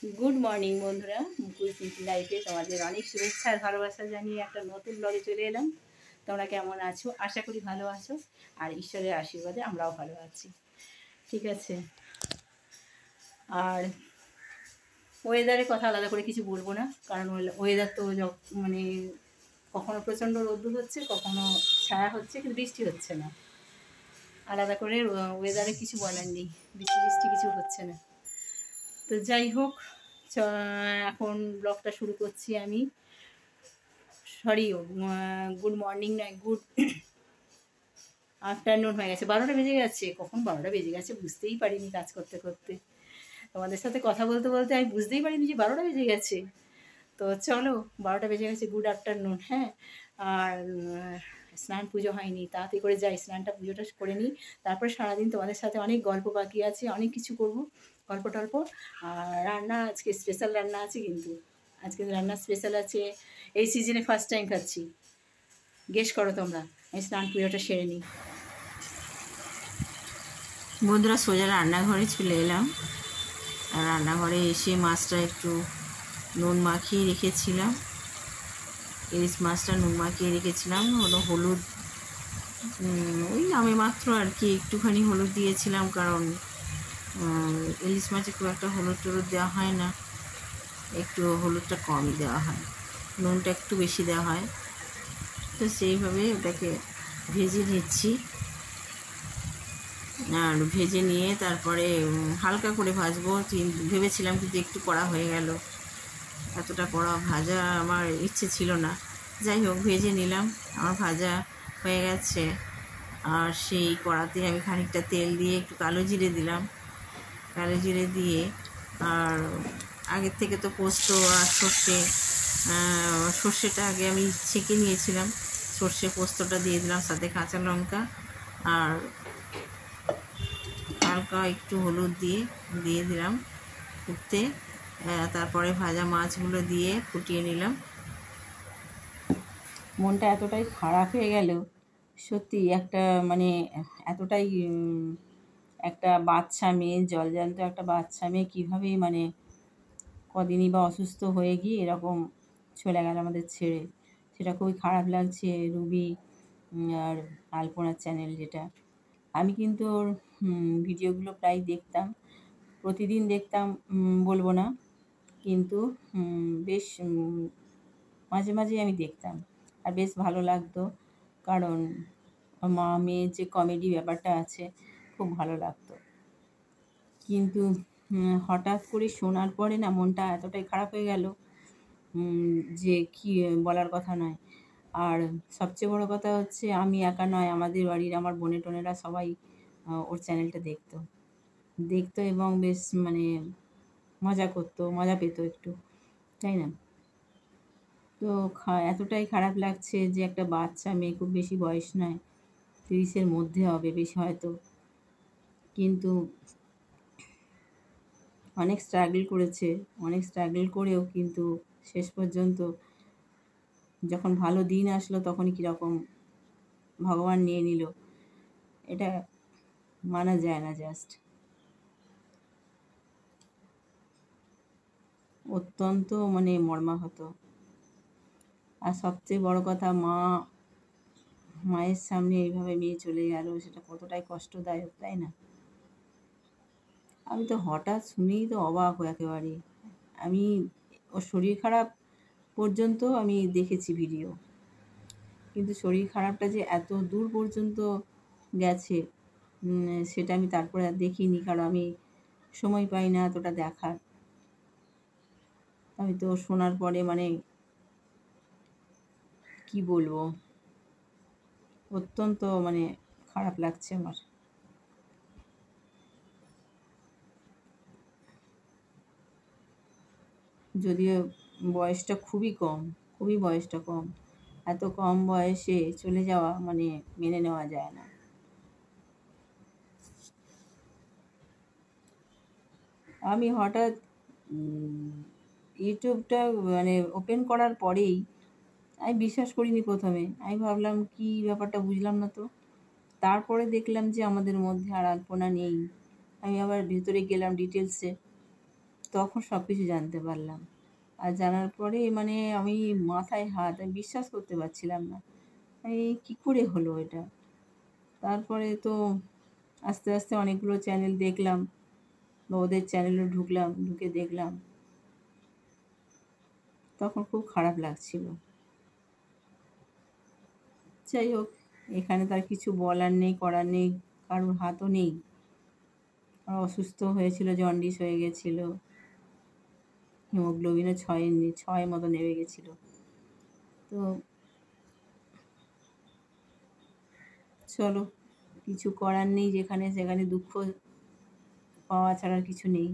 Good morning বন্ধুরা, মুকুল simple লাইফে তোমাদের অনেক শুভেচ্ছা আর ভালোবাসা জানিয়ে একটা নতুন ব্লগে চলে এলাম। তোমরা কেমন আছো? আশা করি ভালো আছো, আর ঈশ্বরের আশীর্বাদে আমরাও ভালো আছি। ঠিক আছে। আর ওয়েদারের কথা আলাদা করে কিছু বলবো না, কারণ ওয়েদার তো মানে কখনো প্রচণ্ড রোদ্দুর হচ্ছে, কখনো ছায়া হচ্ছে, কিন্তু বৃষ্টি হচ্ছে না। আলাদা করে ওয়েদারে কিছু বলার নেই, বৃষ্টি বৃষ্টি কিছু হচ্ছে না। তো যাই হোক, এখন ব্লগটা শুরু করছি আমি। সরি, গুড মর্নিং নয়, গুড আফটারনুন হয়ে গেছে। 12টা বেজে গেছে। কখন 12টা বেজে গেছে বুঝতেই পারিনি কাজ করতে করতে। তোমাদের সাথে কথা বলতে বলতে আমি বুঝতেই পারিনি যে 12টা বেজে গেছে। তো চলো, 12টা বেজে গেছে, গুড আফটারনুন। হ্যাঁ, আর স্নান পুজো হয়নি, তাড়াতাড়ি করে যাই, স্নানটা পুজোটা করে নিই। তারপরে সারাদিন তোমাদের সাথে অনেক গল্প বাকি আছে, অনেক কিছু করব, গল্প টল্প। আর রান্না আজকে স্পেশাল রান্না আছে, কিন্তু আজকে রান্না স্পেশাল আছে। এই সিজনে ফার্স্ট টাইম খাচ্ছি। গেস করো তোমরা। আমি স্নান পুজোটা সেরে নিই। বন্ধুরা, সোজা রান্নাঘরে চলে এলাম। আর রান্নাঘরে এসে মাছটা একটু নুন মাখিয়ে রেখেছিলাম, ইলিশ মাছটা নুন মাখিয়ে রেখেছিলাম। হলুদ ওই নামে মাত্র আর কি, একটুখানি হলুদ দিয়েছিলাম, কারণ ইলিশ মাছে খুব একটা হলুদ টলুদ দেওয়া হয় না, একটু হলুদটা কমই দেওয়া হয়, নুনটা একটু বেশি দেওয়া হয়। তো সেইভাবে ওটাকে ভেজে নিচ্ছি। আর ভেজে নিয়ে তারপরে হালকা করে ভাজবো ভেবেছিলাম, কিন্তু একটু কড়া হয়ে গেল। এতটা কড়া ভাজা আমার ইচ্ছে ছিল না। যাই হোক, ভেজে নিলাম, আমার ভাজা হয়ে গেছে। আর সেই কড়াতে আমি খানিকটা তেল দিয়ে একটু কালো জিরে দিলাম। কালো জিরে দিয়ে, আর আগের থেকে তো পোস্ত আর সর্ষেটা আগে আমি ছেঁকে নিয়েছিলাম, সর্ষে পোস্তটা দিয়ে দিলাম, সাথে কাঁচা লঙ্কা আর হালকা একটু হলুদ দিয়ে দিলাম ফুটতে। তারপরে ভাজা মাছগুলো দিয়ে ফুটিয়ে নিলাম। মনটা এতটাই খারাপ হয়ে গেল, সত্যি একটা মানে এতটাই একটা বাচ্চা মেয়ে, জলজান্ত একটা বাচ্চা মেয়ে কীভাবে মানে কদিনই বা অসুস্থ হয়ে গিয়ে এরকম চলে গেল আমাদের ছেড়ে। সেটা খুবই খারাপ লাগছে। রুবি আর আলপনার চ্যানেল, যেটা আমি কিন্তু ওর ভিডিওগুলো প্রায় দেখতাম, প্রতিদিন দেখতাম বলবো না, কিন্তু বেশ মাঝে মাঝেই আমি দেখতাম, আর বেশ ভালো লাগতো, কারণ মা মেয়ের যে কমেডি ব্যাপারটা আছে খুব ভালো লাগতো। কিন্তু হঠাৎ করে শোনার পরে না মনটা এতটাই খারাপ হয়ে গেল যে কি বলার কথা নয়। আর সবচেয়ে বড় কথা হচ্ছে, আমি একা নয়, আমাদের বাড়ির আমার বোনে টোনেরা সবাই ওর চ্যানেলটা দেখতো এবং বেশ মানে মজা পেতো একটু, তাই না? তো এতটাই খারাপ লাগছে যে একটা বাচ্চা মেয়ে, খুব বেশি বয়স নয়, 30-এর মধ্যে হবে বেশি হয়তো, কিন্তু অনেক স্ট্রাগল করেছে। অনেক স্ট্রাগল করেও কিন্তু শেষ পর্যন্ত যখন ভালো দিন আসলো তখনই কীরকম ভগবান নিয়ে নিল, এটা মানা যায় না। জাস্ট অত্যন্ত মানে মর্মাহত। আর সবচেয়ে বড় কথা, মায়ের সামনে এইভাবে মেয়ে চলে গেল, সেটা কতটাই কষ্টদায়ক, তাই না? আমি তো হঠাৎ শুনেই তো অবাক হয়ে একেবারে। আমি ওর শরীর খারাপ পর্যন্ত আমি দেখেছি ভিডিও, কিন্তু শরীর খারাপটা যে এত দূর পর্যন্ত গেছে সেটা আমি তারপরে আর দেখিনি, কারণ আমি সময় পাই না এতটা দেখার। আমি তো শোনার পরে মানে কি বলবো, অত্যন্ত মানে খারাপ লাগছে আমার। যদিও বয়সটা খুবই কম, খুবই বয়সটা কম, এত কম বয়সে চলে যাওয়া মানে মেনে নেওয়া যায় না। আমি হঠাৎ ইউটিউবটা মানে ওপেন করার পরেই আমি বিশ্বাস করিনি প্রথমে। আমি ভাবলাম কি ব্যাপারটা বুঝলাম না তো। তারপরে দেখলাম যে আমাদের মধ্যে আর আলপনা নেই। আমি আবার ভেতরে গেলাম ডিটেলসে, তখন সব কিছু জানতে পারলাম। আর জানার পরে মানে আমি মাথায় হাত, আমি বিশ্বাস করতে পারছিলাম না। এই কী করে হলো এটা? তারপরে তো আস্তে, আস্তে অনেকগুলো চ্যানেল দেখলাম বা ওদের চ্যানেলেও ঢুকলাম, ঢুকে দেখলাম। তখন খুব খারাপ লাগছিল। যাই হোক, এখানে তো আর কিছু বলার নেই, করার নেই, কারোর হাতও নেই। অসুস্থ হয়েছিল, জন্ডিস হয়ে গেছিল। হিমোগ্লোবিনও ৬ মতো নেমে গেছিল। তো চলো, কিছু করার নেই, যেখানে সেখানে দুঃখ পাওয়া ছাড়া আর কিছু নেই।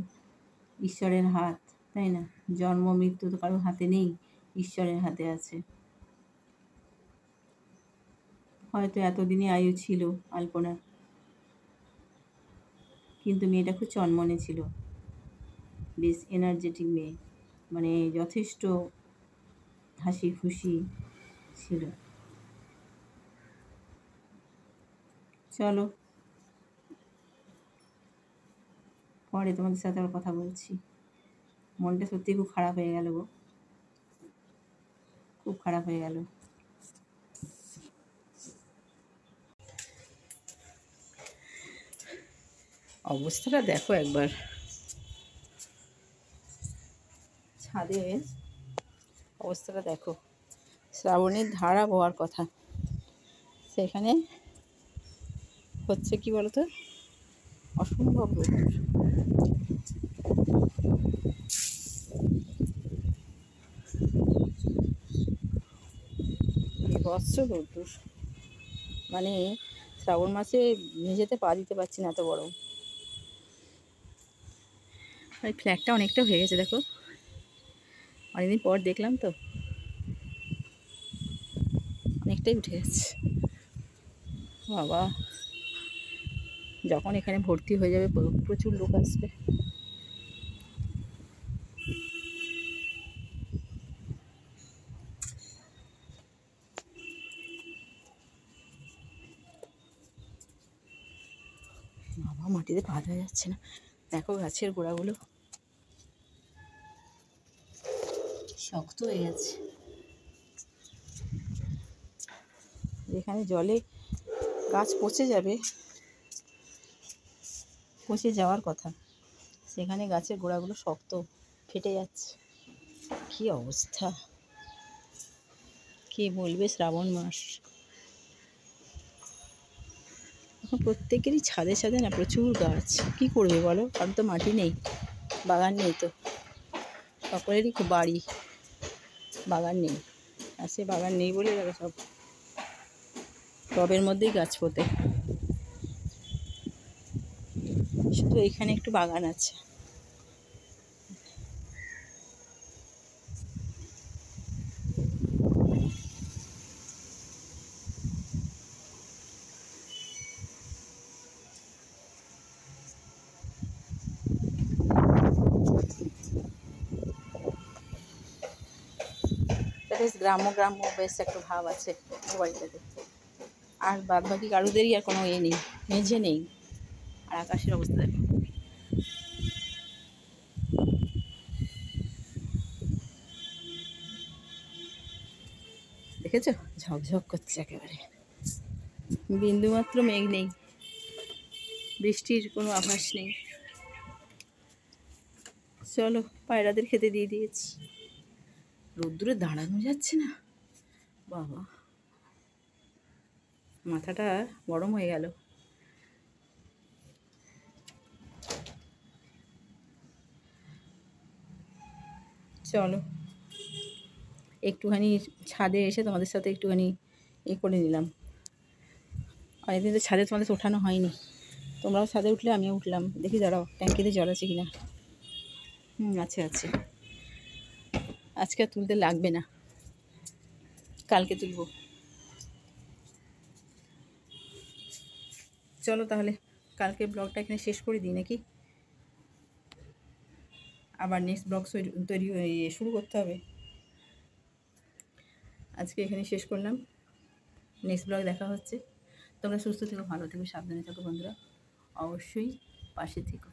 ঈশ্বরের হাত, তাই না? জন্ম মৃত্যু তো কারোর হাতে নেই, ঈশ্বরের হাতে আছে। হয়তো এতদিনে আয়ু ছিল আলপনার, কিন্তু মেয়েটা খুব চনমনে ছিল, বেশ এনার্জেটিক মেয়ে, মানে যথেষ্ট হাসি খুশি ছিল। চলো, পরে তোমাদের সাথে আবার কথা বলছি। মনটা সত্যিই খুব খারাপ হয়ে গেল গো, খুব খারাপ হয়ে গেল। অবস্থাটা দেখো একবার, ছাদের অবস্থাটা দেখো। শ্রাবণের ধারা বওয়ার কথা, সেখানে হচ্ছে কি বলতো, অসম্ভব রোদ্দুর। বিভৎস রোদ্দুর, মানে শ্রাবণ মাসে নিজেতে পা দিতে পারছি না, এত গরম। আর ফ্ল্যাটটা অনেকটা হয়ে গেছে দেখো, অনেকদিন পর দেখলাম তো, অনেকটাই উঠে গেছে। বাবা, যখন এখানে ভর্তি হয়ে যাবে প্রচুর লোক আসবে। বাবা, মাটিতে পা দেওয়া যাচ্ছে না, দেখো গাছের গোড়াগুলো শক্ত হয়ে গেছে। যেখানে জলে গাছ পচে যাবে, পচে যাওয়ার কথা, সেখানে গাছের গোড়াগুলো শক্ত, ফেটে যাচ্ছে। কী অবস্থা, কে বলবে? শ্রাবণ মাস এখন প্রত্যেকেরই ছাদে ছাদে না প্রচুর গাছ। কি করবে বলো, কারণ তো মাটি নেই, বাগান নেই তো। সকলেরই খুব বাড়ি, বাগান নেই। আর সে বাগান নেই বলে দেখো সব টবের মধ্যেই গাছ পোতে। শুধু এখানে একটু বাগান আছে। বেশ গ্রাম্য গ্রাম্য বেশ একটা ভাব আছে বাড়িটাতে। আর বাদ বাকি কারুদেরই আর কোনো এ নেই, মেঝে নেই। আর আকাশের অবস্থা দেখো, দেখেছো? ঝকঝক করছে একেবারে, বিন্দুমাত্র মেঘ নেই, বৃষ্টির কোনো আভাস নেই। চলো, পায়রাদের খেতে দিয়ে দিয়েছি। রোদ্দুরে দাঁড়ানো যাচ্ছে না বাবা, মাথাটা গরম হয়ে গেল। চলো, একটুখানি ছাদে এসে তোমাদের সাথে একটুখানি করে নিলাম। অনেকদিন তো ছাদে তোমাদের ওঠানো হয়নি, তোমরাও ছাদে উঠলে আমিও উঠলাম। দেখি দাঁড়াও, ট্যাঙ্কিতে জল আছে কিনা। আছে আছে, আজকে আর তুলতে লাগবে না, কালকে তুলবো। চলো তাহলে, কালকে ব্লগটা এখানে শেষ করে দিই নাকি? আবার নেক্সট ব্লগ তৈরি শুরু করতে হবে। আজকে এখানে শেষ করলাম, নেক্সট ব্লগ দেখা হচ্ছে। তোমরা সুস্থ থেকো, ভালো থেকো, সাবধানে থেকো বন্ধুরা, অবশ্যই পাশে থেকো।